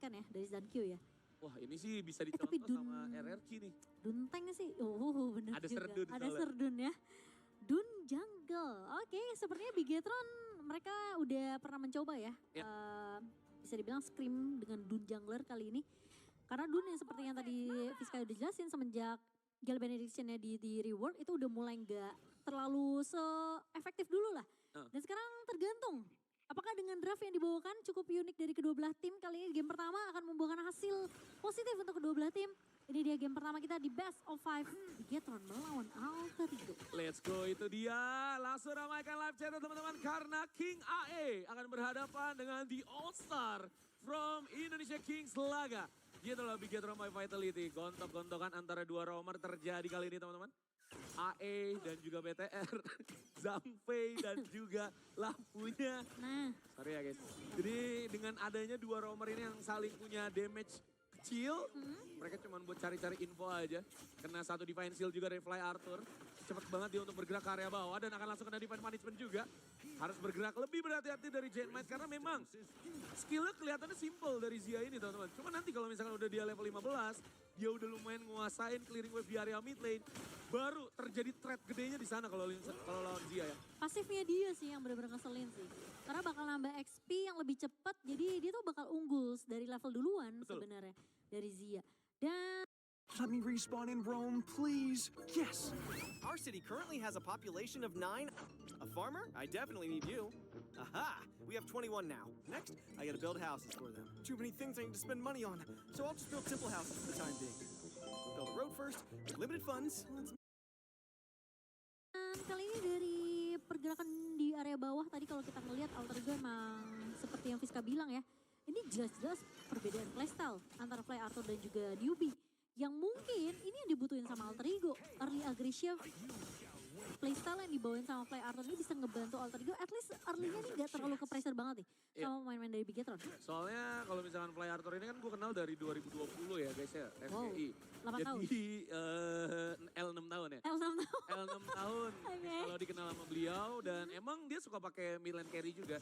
mematikan ya dari Zankyo ya. Wah ini sih bisa Tapi dicontoh sama RRQ nih. Dun Tank sih, bener Ada juga. Serdun Ada soalnya. Serdun ya. Dun Jungle, oke sepertinya Bigetron mereka udah pernah mencoba ya. Ya. Bisa dibilang Scream dengan Dun Jungler kali ini. Karena Dun yang seperti yang tadi Fiska udah jelasin semenjak Gale Benediction-nya di reward itu udah mulai nggak terlalu se-efektif dulu lah. Dan sekarang tergantung. Apakah dengan draft yang dibawakan cukup unik dari kedua belah tim kali ini game pertama akan membuahkan hasil positif untuk kedua belah tim. Ini dia game pertama kita di Best of 5. Bigetron melawan Alter Ego. Let's go, itu dia. Langsung ramaikan live chat teman-teman karena King AE akan berhadapan dengan The All Star from Indonesia Kings Laga. Dia adalah Bigetron by Vitality. Gontok-gontokan antara dua roamer terjadi kali ini teman-teman. AE dan juga BTR, Zhangfei dan juga lampunya. Nah, Sorry ya guys. Jadi dengan adanya dua roamer ini yang saling punya damage kecil, mereka cuma buat cari-cari info aja. Kena satu divine shield juga dari Fly Arthur. Cepet banget dia untuk bergerak ke area bawah dan akan langsung kena divine punishment juga. Harus bergerak lebih berhati-hati dari Jet Knight karena memang skillnya kelihatannya simple dari Zia ini teman-teman. Cuma nanti kalau misalkan udah dia level 15, dia udah lumayan nguasain clearing wave di area mid lane. Baru terjadi threat gedenya di sana kalau lawan Zia ya. pasifnya dia sih yang benar-benar ngeselin sih. Karena bakal nambah XP yang lebih cepat, jadi dia tuh bakal unggul dari level duluan Betul. sebenarnya dari Zia. Dan Let me respawn in Rome, please. Yes. Our city currently has a population of 9. A farmer? I definitely need you. Aha! We have 21 now. Next, I gotta build houses for them. Too many things I need to spend money on, so I'll just build simple houses for the time being. Build a road first, with limited funds. kali ini dari pergerakan di area bawah tadi kalau kita ngelihat Alter Ego emang seperti yang Fiska bilang ya. Ini jelas-jelas perbedaan playstyle antara Fly Arthur dan juga Newbie. Yang mungkin ini yang dibutuhin sama Alter Ego. Early aggressive playstyle yang dibawain sama Fly Arthur ini bisa ngebantu Alter Ego. At least early-nya nih gak terlalu ke pressure banget nih sama pemain-pemain dari Bigetron. Soalnya kalau misalkan Fly Arthur ini kan gue kenal dari 2020 ya guys ya, Wow, FPI. 8 tahun. Jadi L6 tahun ya. L6 tahun. L6 tahun Oke. kalau dikenal sama beliau dan emang dia suka pakai mid lane carry juga.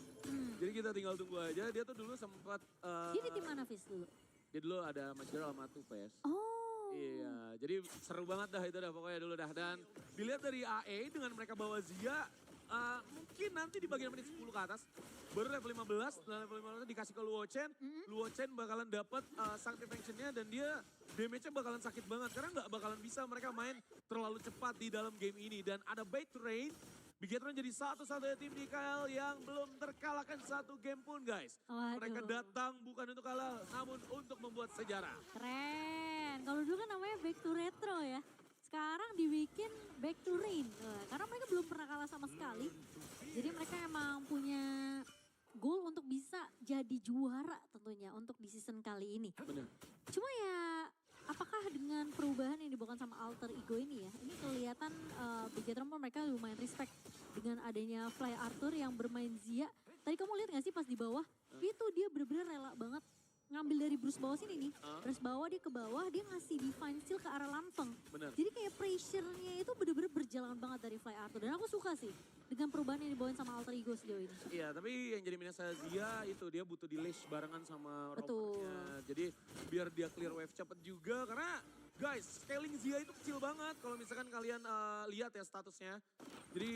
Jadi kita tinggal tunggu aja. Dia tuh dulu sempat Dia di tim mana Fis dulu? dia dulu ada Major sama Tupes. Oh. Iya, jadi seru banget dah itu dah pokoknya dulu dah. Dan dilihat dari AE dengan mereka bawa Zia, mungkin nanti di bagian menit 10 ke atas, baru level 15, dan level 15 dikasih ke Luo Chen. Luo Chen bakalan dapat sakti factionnya dan dia damage-nya bakalan sakit banget. Karena nggak bakalan bisa mereka main terlalu cepat di dalam game ini. Dan ada Bait Rain, Bigetron jadi satu-satunya tim di KL yang belum terkalahkan satu game pun guys. Waduh. Mereka datang bukan untuk kalah, namun untuk membuat sejarah. Keren. Kalau dulu kan namanya Back to Retro ya. Sekarang dibikin Back to Rain. Karena mereka belum pernah kalah sama sekali. Jadi mereka emang punya goal untuk bisa jadi juara tentunya untuk di season kali ini. Bener. Cuma ya apakah dengan perubahan yang dibawakan sama Alter Ego ini ya. Ini kelihatan Bigetron pun mereka lumayan respect dengan adanya Fly Arthur yang bermain Zia. Tadi kamu lihat gak sih pas di bawah? Itu dia bener-bener rela banget ngambil dari Bruce bawah sini nih. Terus bawah dia ke bawah, dia ngasih divine shield ke arah Lampeng. Bener. Jadi kayak pressure-nya itu bener-bener berjalan banget dari Fly Arthur. Dan aku suka sih dengan perubahan yang dibawain sama Alter Ego sejauh ini. Iya, tapi yang jadi minus Zia itu dia butuh di lash barengan sama Betul. rovernya. Jadi biar dia clear wave cepet juga karena guys, scaling Zia itu kecil banget kalau misalkan kalian lihat ya statusnya. Jadi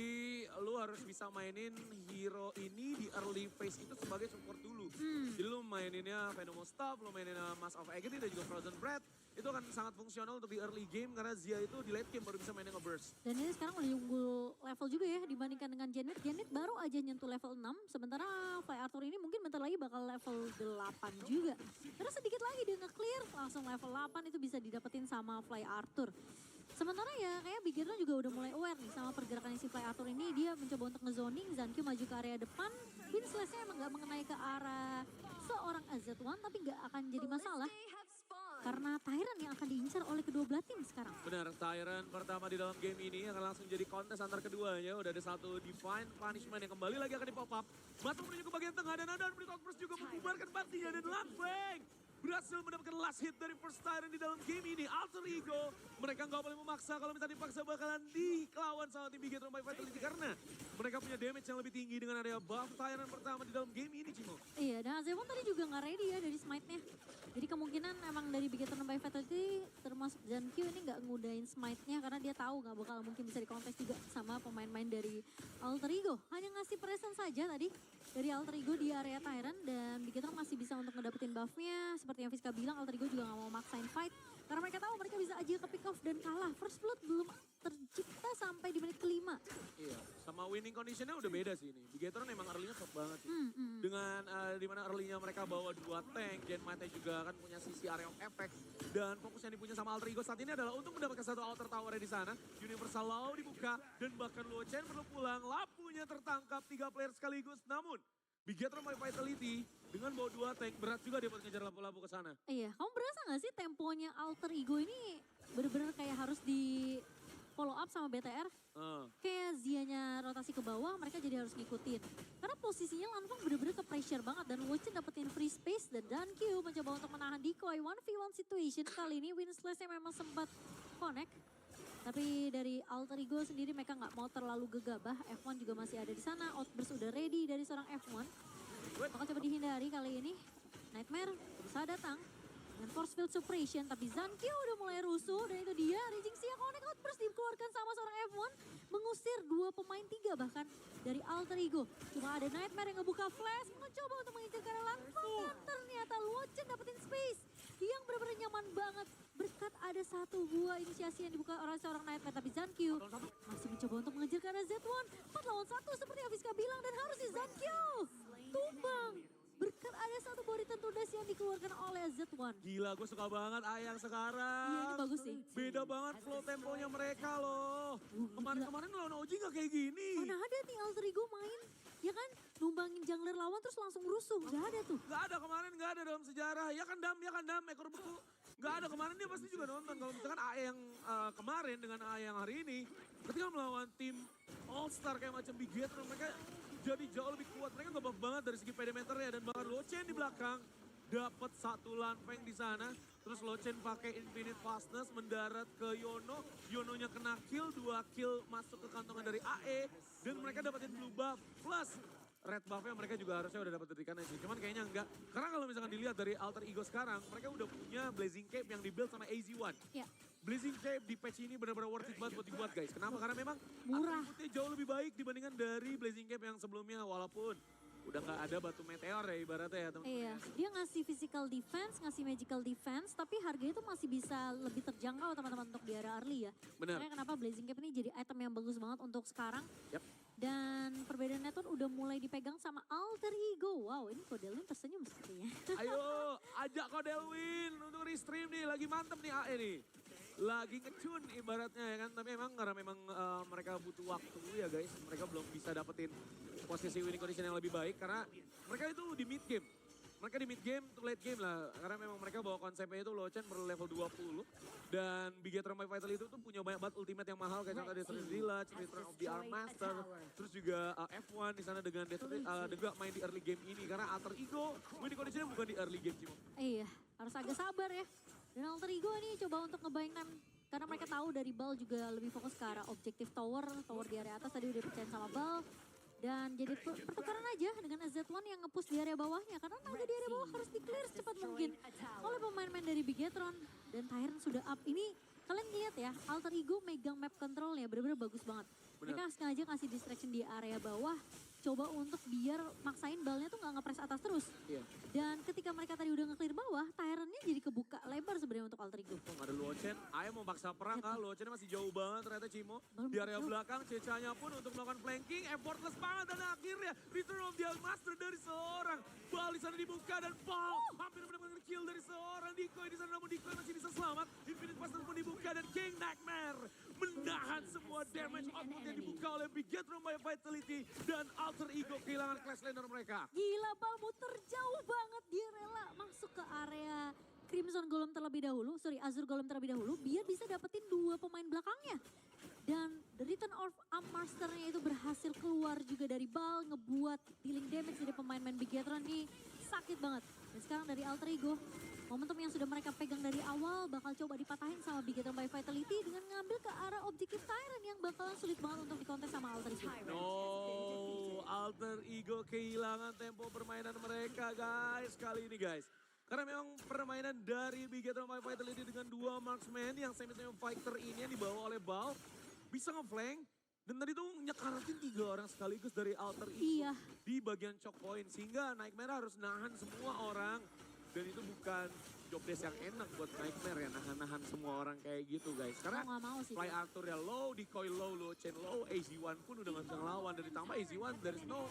lu harus bisa mainin hero ini di early phase itu sebagai support dulu. Jadi lu maininnya Venomous Staff, lu mainin Mask of Agony dan juga Frozen Breath. Itu akan sangat fungsional untuk di early game karena Zia itu di late game baru bisa mainin nge-burst. Dan ini sekarang udah unggul level juga ya dibandingkan dengan Janet. Janet baru aja nyentuh level 6. Sementara Fly Arthur ini mungkin bentar lagi bakal level 8 juga. Karena sedikit lagi dia nge-clear langsung level 8 itu bisa didapetin sama Fly Arthur. Sementara ya kayak Bigetron juga udah mulai aware nih sama pergerakan si Fly Arthur ini. Dia mencoba untuk nge-zoning, Zankyo maju ke area depan. Win slash-nya emang gak mengenai ke arah seorang AZ1 tapi gak akan jadi masalah. Karena Tyrant yang akan diincar oleh kedua belah tim sekarang. Benar, Tyrant pertama di dalam game ini akan langsung jadi kontes antar keduanya. Udah ada satu Divine Punishment yang kembali lagi akan di-pop up. Masuk menuju ke bagian tengah dan ada Breakout Burst juga membubarkan partinya dan Lampeng berhasil mendapatkan last hit dari First Tyrant di dalam game ini. Alter Ego, mereka nggak boleh memaksa. Kalau misalnya dipaksa bakalan dikelawan sama tim Bigetron by Vitality. Karena mereka punya damage yang lebih tinggi dengan area buff Tyrant pertama di dalam game ini, Cimo. Iya, dan Azemon tadi juga nggak ready ya dari smite-nya. Zankyo ini nggak ngudain smite-nya karena dia tahu nggak bakal mungkin bisa dikontes juga sama pemain-pemain dari Alter Ego. Hanya ngasih presence saja tadi dari Alter Ego di area Tyrant dan Bigetron masih bisa untuk ngedapetin buff-nya. Seperti yang Fiska bilang, Alter Ego juga nggak mau maksain fight karena mereka tahu mereka bisa aja ke pick off dan kalah. First blood belum tercipta sampai di menit kelima. Iya, sama winning conditionnya udah beda sih ini. Bigetron emang early-nya top banget sih. Dengan dimana early-nya mereka bawa 2 tank, Genmate juga kan punya sisi area of effect. Dan fokus yang dipunya sama Alter Ego saat ini adalah untuk mendapatkan satu outer tower di sana. Universal Law dibuka dan bahkan Luo Chen perlu pulang. Lapunya tertangkap 3 player sekaligus. Namun Bigetron by Vitality dengan bawa 2 tank berat juga dia buat ngejar lapu-lapu ke sana. Iya, kamu berasa gak sih temponya Alter Ego ini bener-bener kayak harus di follow up sama BTR? Kayak Zia-nya rotasi ke bawah, mereka jadi harus ngikutin. Karena posisinya Lanfeng bener-bener ke pressure banget dan Wochin dapetin free space dan Dankyu mencoba untuk menahan decoy 1v1 situation. Kali ini Winslash-nya memang sempat connect. Tapi dari Alter Ego sendiri mereka nggak mau terlalu gegabah. F1 juga masih ada di sana, Outburst udah ready dari seorang F1. Bakal coba dihindari kali ini. Nightmare berusaha datang dengan force field suppression, tapi Zankyo udah mulai rusuh dan itu dia Raging Sia Connect Outburst dikeluarkan sama seorang F1 mengusir 2 pemain 3 bahkan dari Alter Ego. Cuma ada Nightmare yang ngebuka flash mencoba untuk mengincar ke arah Lanfeng dan ternyata Luochen dapetin space yang benar-benar nyaman banget berkat ada 1 buah inisiasi yang dibuka oleh seorang Nightmare, tapi Zankyo masih mencoba untuk mengejar ke arah Z1. 4 lawan 1 seperti Afiska bilang dan harusnya Zankyo tumbang berkat ada 1 body tentudas yang dikeluarkan oleh Z1. Gila, gue suka banget Ayang sekarang. Iya, ini bagus sih. Beda banget flow temponya mereka loh. Kemarin-kemarin lawan OG gak kayak gini. Mana ada nih Alter Ego main, ya kan, numbangin jungler lawan terus langsung rusuh, gak ada tuh. Gak ada kemarin, gak ada dalam sejarah. Ya kan Dam, ekor beku. Gak ada kemarin, dia pasti juga nonton. Kalau misalkan AE yang kemarin dengan AE yang hari ini, ketika melawan tim All Star kayak macam Bigetron, mereka jadi jauh lebih kuat. Mereka ngebuff banget dari segi perimeternya dan bahkan Luochen di belakang dapat 1 Lanfeng di sana. Terus Luochen pakai Infinite Fastness mendarat ke Yono. Yononya kena kill, 2 kill masuk ke kantongan dari AE dan mereka dapetin blue buff plus red buff-nya mereka juga harusnya udah dapat detikan sih. Cuman kayaknya enggak. Karena kalau misalkan dilihat dari Alter Ego sekarang, mereka udah punya Blazing Cape yang dibuild sama AZ1. Ya. Blazing Cape di patch ini benar-benar worth it banget buat dibuat guys. Kenapa? Karena memang Murah. atributnya jauh lebih baik dibandingkan dari Blazing Cape yang sebelumnya. Walaupun udah nggak ada batu meteor ya ibaratnya ya teman-teman. Iya, dia ngasih physical defense, ngasih magical defense, tapi harganya itu masih bisa lebih terjangkau teman-teman untuk di area early ya. Benar. Makanya kenapa Blazing Cape ini jadi item yang bagus banget untuk sekarang. Yap. Dan perbedaannya tuh udah mulai dipegang sama Alter Ego. Wow, ini Kodelwin tersenyum sepertinya. Ayo ajak Kodelwin untuk restream nih. Lagi mantep nih AE nih. Lagi ngecun ibaratnya ya kan. Tapi emang karena memang mereka butuh waktu ya guys. Mereka belum bisa dapetin posisi winning condition yang lebih baik. Karena mereka itu di mid game. Mereka di mid game to late game lah. Karena memang mereka bawa konsepnya itu Luochen perlu level 20. Dan Bigetron by Vitality itu tuh punya banyak banget ultimate yang mahal. Kayak contoh Desert Village, Return of the Arm Master. Terus juga F1 di sana dengan juga main di early game ini. Karena Alter Ego winning conditionnya bukan di early game Cimo. Iya, harus agak sabar ya. Dan Alter Ego ini coba untuk ngebayang time. Karena mereka tahu dari Bal juga lebih fokus ke arah objektif tower. Tower di area atas tadi udah percaya sama Bal. Dan jadi pertukaran aja dengan Z1 yang nge-push di area bawahnya. Karena naga di area bawah harus di-clear secepat mungkin oleh pemain-pemain dari Bigetron. Dan Tyrant sudah up. Ini kalian lihat ya, Alter Ego megang map controlnya bener-bener bagus banget. Mereka sengaja kasih distraction di area bawah. Coba untuk biar maksain balnya tuh gak nge-press atas terus. Iya. Dan ketika mereka tadi udah nge-clear bawah, Tyrant-nya jadi kebuka lebar sebenarnya untuk Alter Ego. Ada Luochen, Ayo mau paksa perang kah? Luochen masih jauh banget ternyata Cimo. Di area belakang, Cecanya pun untuk melakukan flanking, effortless banget dan akhirnya Return of the Master dari seorang Bal di sana dibuka dan Bal hampir mendapatkan kill dari seorang Decoy di sana, namun Decoy masih bisa selamat. Infinite Master pun dibuka dan King Nightmare menahan semua damage output yang dibuka oleh Bigetron by Vitality dan Alter Ego kehilangan class laner mereka. Gila, Bal muter jauh banget. Dia rela masuk ke area Crimson Golem terlebih dahulu, Azure Golem terlebih dahulu, biar bisa dapetin 2 pemain belakangnya. Dan the Return of Arm Master-nya itu berhasil keluar juga dari Bal, ngebuat dealing damage dari pemain-pemain Bigetron ini sakit banget. Dan sekarang dari Alter Ego, momentum yang sudah mereka pegang dari awal bakal coba dipatahin sama Bigetron by Vitality dengan ngambil ke arah objektif Tyrant yang bakalan sulit banget untuk dikontes sama Alter Ego. No, Alter Ego kehilangan tempo permainan mereka guys kali ini guys. Karena memang permainan dari Bigetron by Vitality dengan dua marksman yang semi-semi fighter ini yang dibawa oleh Bal bisa nge-flank. Dan tadi tuh nyekaratin 3 orang sekaligus dari Alter Ego Iya. di bagian choke point. Sehingga Nightmare harus nahan semua orang. Dan itu bukan job desk yang enak buat Nightmare ya, nahan-nahan semua orang kayak gitu guys. Karena Mau nggak mau sih. Fly Arthur ya low, Decoy low, low chain low, AZ1 pun udah gak bisa ngelawan. Dan ditambah AZ1 there is no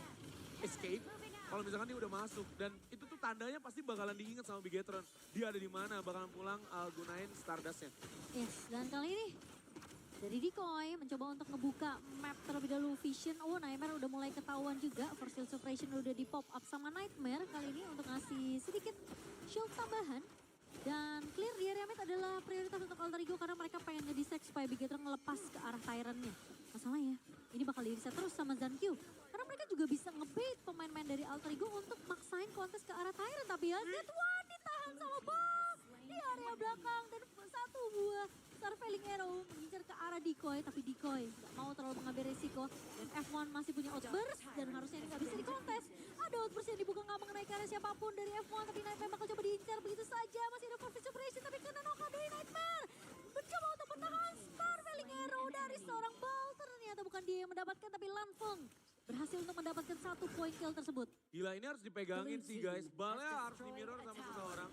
escape. Kalau misalkan dia udah masuk. Dan itu tuh tandanya pasti bakalan diingat sama Bigetron. Dia ada di mana, bakalan pulang gunain Stardust-nya. Yes, dan kali ini dari Decoy mencoba untuk ngebuka map terlebih dahulu Vision. Oh, Nightmare udah mulai ketahuan juga. First Shield Suppression udah di pop up sama Nightmare kali ini untuk ngasih sedikit shield tambahan. Dan clear di area mid adalah prioritas untuk Alter Ego karena mereka pengen ngedisek supaya Bigetron ngelepas ke arah Tyrant-nya. Masalahnya, ini bakal di-reset terus sama Zankyu. Karena mereka juga bisa ngebait pemain-pemain dari Alter Ego untuk maksain kontes ke arah Tyrant. Tapi ya, One ditahan sama Bal di area belakang. Dan satu buah Starveling Arrow mengincar ke arah Decoy, tapi Decoy gak mau terlalu mengambil resiko. Dan F1 masih punya outburst dan harusnya ini gak bisa dikontes. Ada outburst yang dibuka gak mengenai ke arah siapapun dari F1, tapi Nightmare bakal coba diincar begitu saja. Masih ada force separation, tapi kena knockout dari Nightmare. Mencoba untuk bertahan Starveling Arrow dari seorang Bal. Ternyata bukan dia yang mendapatkan, tapi Lanfeng berhasil untuk mendapatkan 1 poin kill tersebut. Gila ini harus dipegangin sih guys. Balnya harus di mirror sama seseorang.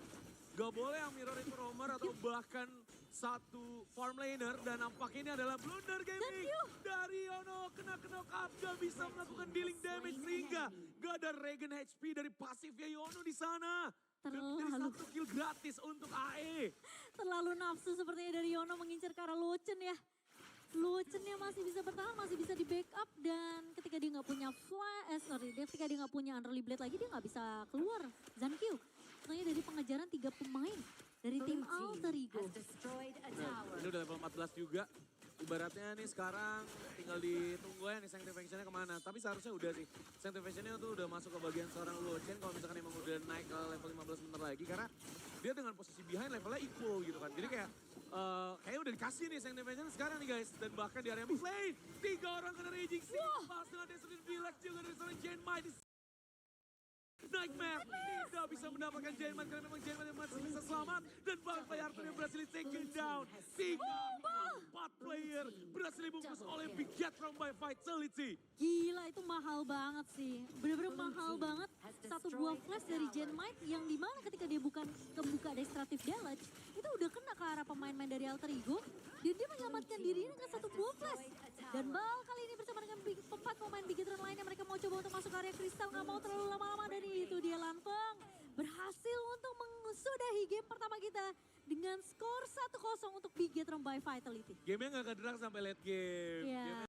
Gak boleh yang mirror itu roamer atau bahkan satu farm laner. Dan nampaknya ini adalah blunder gaming dari Yono. Kena knock up, gak bisa melakukan dealing damage sehingga gak ada regen HP dari pasifnya Yono di sana. Dan Terlalu. menjadi 1 kill gratis untuk AE. Terlalu nafsu sepertinya dari Yono mengincar ke arah Lochen ya. Lochennya masih bisa bertahan, masih bisa di backup dan ketika dia nggak punya ketika dia nggak punya Unruly Blade lagi dia nggak bisa keluar. Zankyu, sebenarnya dari pengejaran 3 pemain dari tim Alter Ego. Nah, ini udah level 14 juga. Ibaratnya nih sekarang tinggal ditunggu ya nih Sanctification-nya kemana. Tapi seharusnya udah sih. Sanctification-nya tuh udah masuk ke bagian seorang Lochen kalau misalkan emang udah naik ke level 15 bentar lagi. Karena dia dengan posisi behind levelnya equal gitu kan. Jadi kayak kayaknya udah dikasih nih Sanctification sekarang nih guys. Dan bahkan di area mid lane 3 orang kena raging sih. Pas dengan Destruction Village juga dari seorang Genmite. Nightmare tidak bisa mendapatkan Genmite karena memang Genmite masih bisa selamat. Dan Bangkai Arthur yang berhasil taken down. 4 player berhasil dibungkus oleh Bigetron by Vitality. Gila itu mahal banget sih. Bener-bener mahal banget. Satu buah flash dari Genmite yang dimana ketika dia bukan kebuka destructive damage. Itu udah kena ke arah pemain-pemain dari Alter Ego. Dan dia menyelamatkan dirinya dengan 1 buah flash. Dan Bal kali ini bersama dengan 4 pemain Bigetron lainnya. Mereka mau coba untuk masuk area kristal. Gak mau terlalu lama-lama dan itu dia Lanfeng. Berhasil untuk mengusudahi game pertama kita. Dengan skor 1-0 untuk Bigetron by Vitality. Game-nya gak kederang sampai late game. Iya. Game-nya